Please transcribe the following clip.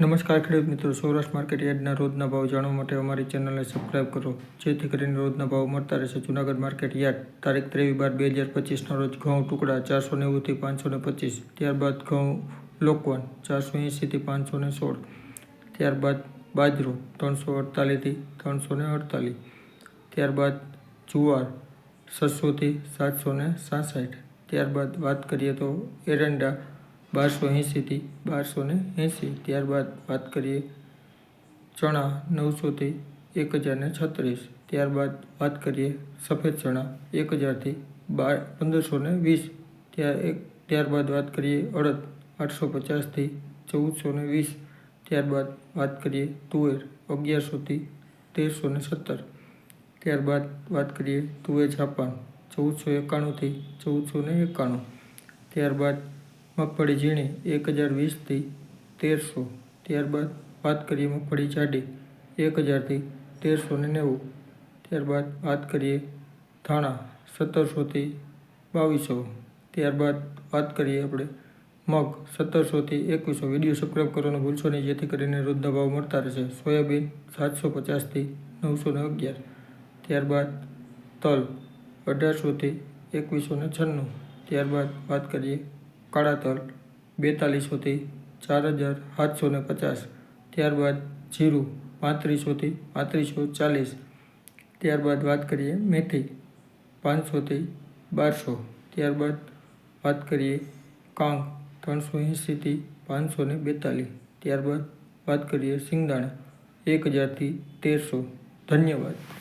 નમસ્કાર ખેડૂત મિત્રો, સૌરાષ્ટ્ર માર્કેટ યાર્ડના રોજના ભાવ જાણવા માટે અમારી ચેનલને સબસ્ક્રાઇબ કરો, જેથી કરીને રોજના ભાવ મળતા રહેશે. જૂનાગઢ માર્કેટ યાર્ડ તારીખ 23/12/2025ના રોજ ઘઉં ટુકડા 490 થી 525, ત્યારબાદ ઘઉં લોકવન 480 થી 516, ત્યારબાદ બાજરો 348 થી 348, ત્યારબાદ જુવાર 600 થી 766, ત્યારબાદ વાત કરીએ તો એરંડા 1280 થી 1280, ત્યારબાદ વાત કરીએ ચણા 900 થી 1036, ત્યારબાદ વાત કરીએ સફેદ ચણા 1000 થી 1520, ત્યારબાદ વાત કરીએ અડદ 850 થી 1420, ત્યારબાદ વાત કરીએ તુવેર 1100 થી 1317, ત્યારબાદ વાત કરીએ તુવેર જાપાન 1491 થી 1491, ત્યારબાદ મગફળી ઝીણી 1020 થી 1300, ત્યારબાદ વાત કરીએ મગફળી જાડી 1000 થી 1390, ત્યારબાદ વાત કરીએ ધાણા 1700 થી 2200, ત્યારબાદ વાત કરીએ આપણે મગ 1700 થી 2100. વિડીયો સબસ્ક્રાઈબ કરવાનું ભૂલશો નહીં, જેથી કરીને રોજના ભાવ મળતા રહેશે. સોયાબીન 750 થી 911, ત્યારબાદ તલ 1800 થી 2196, ત્યારબાદ વાત કરીએ કાળા તલ 4200 થી 4750, ત્યારબાદ જીરું 3500 થી 3540, ત્યારબાદ વાત કરીએ મેથી 500 થી 1200, ત્યારબાદ વાત કરીએ કાંગ 380 થી 542, ત્યારબાદ વાત કરીએ સિંગદાણા 1000 થી 1300. ધન્યવાદ.